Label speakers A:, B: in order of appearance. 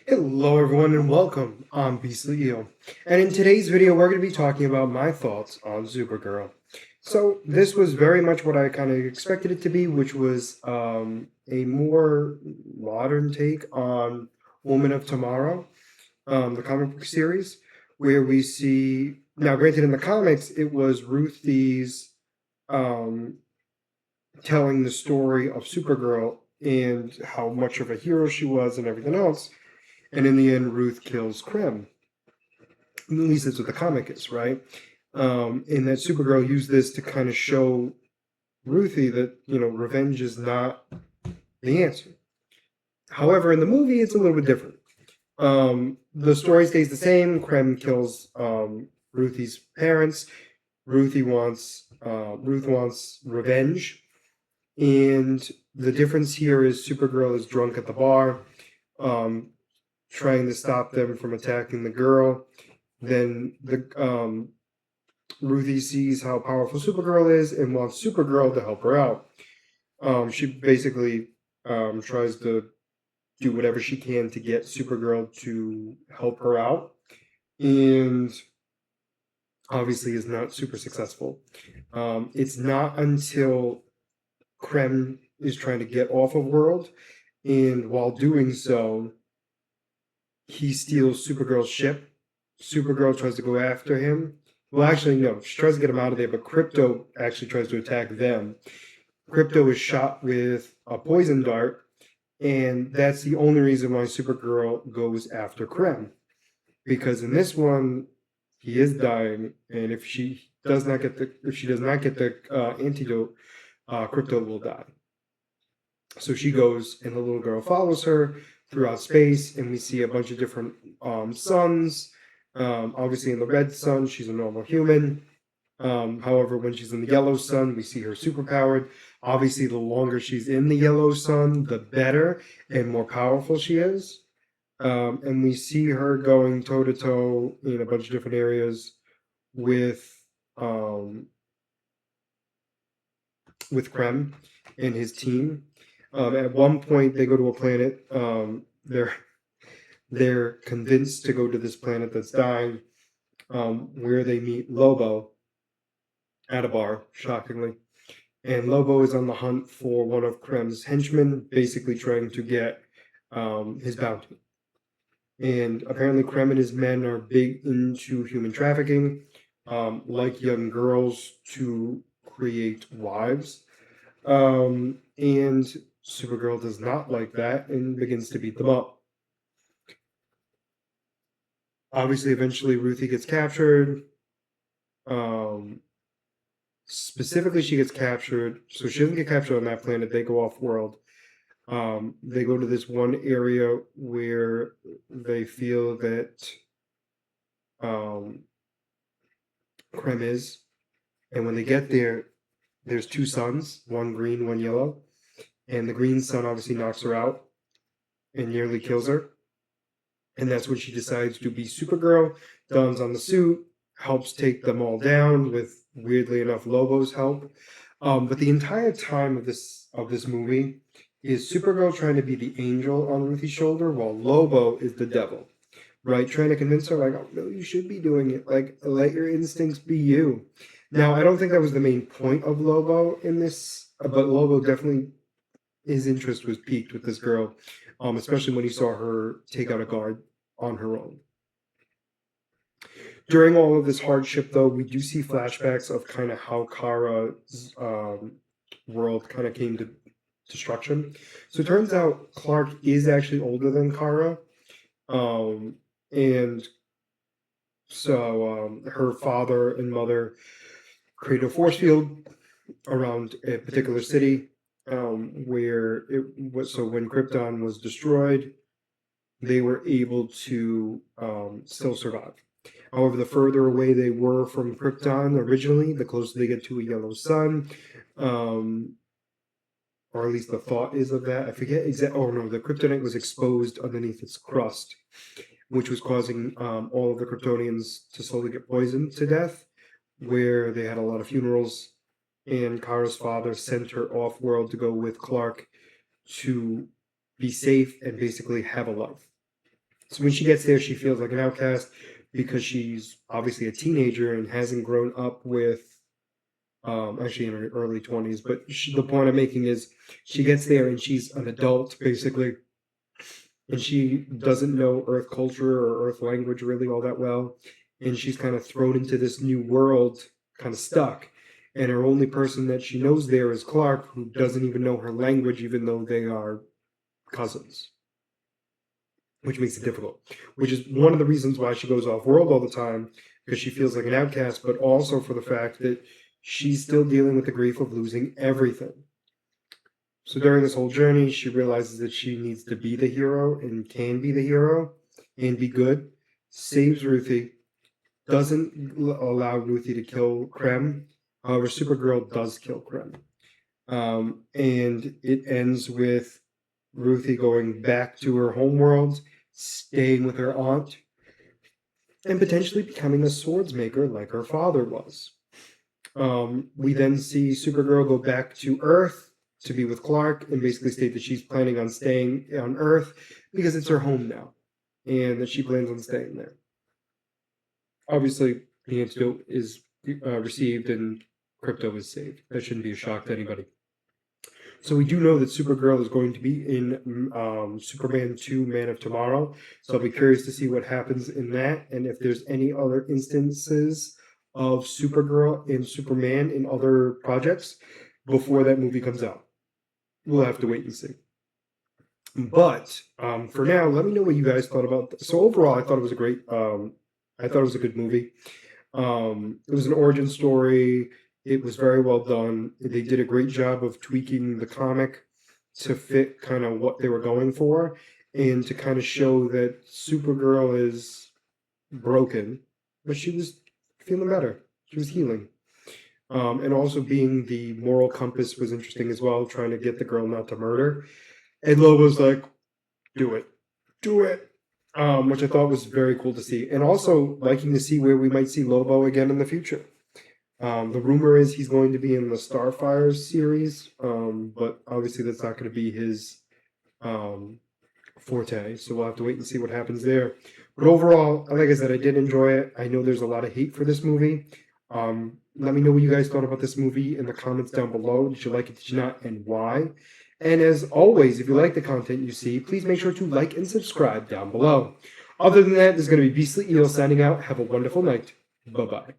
A: Hello everyone and welcome. I'm Beastly Eel. And in today's video we're going to be talking about my thoughts on Supergirl. So this was very much what I kind of expected it to be, which was a more modern take on Woman of Tomorrow, the comic book series, where we see, now granted in the comics it was Ruthie's um, telling the story of Supergirl and how much of a hero she was and everything else. And in the end, Ruth kills Krim. At least that's what the comic is, right? And that Supergirl used this to kind of show Ruthie that, revenge is not the answer. However, in the movie, it's a little bit different. The story stays the same. Krim kills Ruthie's parents. Ruth wants revenge. And the difference here is Supergirl is drunk at the bar, trying to stop them from attacking the girl. Then Ruthie sees how powerful Supergirl is and wants Supergirl to help her out. She basically tries to do whatever she can to get Supergirl to help her out, and obviously is not super successful. It's not until Krem is trying to get off of World, and while doing so, he steals Supergirl's ship. Supergirl tries to go after him. Well, actually, no. She tries to get him out of there, but Krypto actually tries to attack them. Krypto is shot with a poison dart, and that's the only reason why Supergirl goes after Krem. Because in this one, he is dying, and if she does not get the antidote, Krypto will die. So she goes, and the little girl follows her throughout space, and we see a bunch of different suns. Obviously, in the red sun, she's a normal human. However, when she's in the yellow sun, we see her superpowered. Obviously, the longer she's in the yellow sun, the better and more powerful she is. And we see her going toe to toe in a bunch of different areas with Krem and his team. At one point, they go to a planet. They're convinced to go to this planet that's dying, where they meet Lobo at a bar, shockingly. And Lobo is on the hunt for one of Krem's henchmen, basically trying to get his bounty. And apparently Krem and his men are big into human trafficking, like young girls to create wives. And Supergirl does not like that and begins to beat them up. Obviously, eventually Ruthie gets captured. Specifically, she gets captured. So she doesn't get captured on that planet. They go off world. They go to this one area where they feel that Krem is. And when they get there, there's two suns, one green, one yellow. And the green sun obviously knocks her out and nearly kills her. And that's when she decides to be Supergirl, dons on the suit, helps take them all down with, weirdly enough, Lobo's help. But the entire time of this movie is Supergirl trying to be the angel on Ruthie's shoulder, while Lobo is the devil, right? Trying to convince her, like, oh, no, you should be doing it. Like, let your instincts be you. Now, I don't think that was the main point of Lobo in this, but Lobo definitely, his interest was piqued with this girl, especially when he saw her take out a guard on her own. During all of this hardship, though, we do see flashbacks of kind of how Kara's world kind of came to destruction. So it turns out Clark is actually older than Kara, and so her father and mother created a force field around a particular city, where it was, so when Krypton was destroyed, they were able to still survive. However, the further away they were from Krypton originally, the closer they get to a yellow sun, or at least the thought is of that. I forget exactly. Oh no, the kryptonite was exposed underneath its crust, which was causing all of the Kryptonians to slowly get poisoned to death, where they had a lot of funerals. And Kara's father sent her off world to go with Clark to be safe and basically have a life. So when she gets there, she feels like an outcast because she's obviously a teenager and hasn't grown up with, actually in her early 20s. But the point I'm making is she gets there and she's an adult, basically, and she doesn't know Earth culture or Earth language really all that well. And she's kind of thrown into this new world, kind of stuck. And her only person that she knows there is Clark, who doesn't even know her language, even though they are cousins, which makes it difficult. Which is one of the reasons why she goes off world all the time, because she feels like an outcast, but also for the fact that she's still dealing with the grief of losing everything. So during this whole journey, she realizes that she needs to be the hero and can be the hero and be good. Saves Ruthie, doesn't allow Ruthie to kill Krem. However, Supergirl does kill Krem. And it ends with Ruthie going back to her homeworld, staying with her aunt, and potentially becoming a swordsmaker like her father was. We then see Supergirl go back to Earth to be with Clark and basically state that she's planning on staying on Earth because it's her home now and that she plans on staying there. Obviously, the antidote is received and Crypto is saved. That shouldn't be a shock to anybody. So we do know that Supergirl is going to be in Superman 2 Man of Tomorrow. So I'll be curious to see what happens in that and if there's any other instances of Supergirl and Superman in other projects before that movie comes out. We'll have to wait and see. But for now, let me know what you guys thought about this. So overall, I thought it was a great, I thought it was a good movie. It was an origin story. It was very well done. They did a great job of tweaking the comic to fit kind of what they were going for and to kind of show that Supergirl is broken, but she was feeling better. She was healing. And also being the moral compass was interesting as well, trying to get the girl not to murder. And Lobo's like, do it. Do it. Which I thought was very cool to see. And also liking to see where we might see Lobo again in the future. The rumor is he's going to be in the Starfire series, but obviously that's not going to be his forte, so we'll have to wait and see what happens there. But overall, like I said, I did enjoy it. I know there's a lot of hate for this movie. Let me know what you guys thought about this movie in the comments down below. Did you like it? Did you not? And why? And as always, if you like the content you see, please make sure to like and subscribe down below. Other than that, this is going to be Beastly Eel signing out. Have a wonderful night. Bye-bye.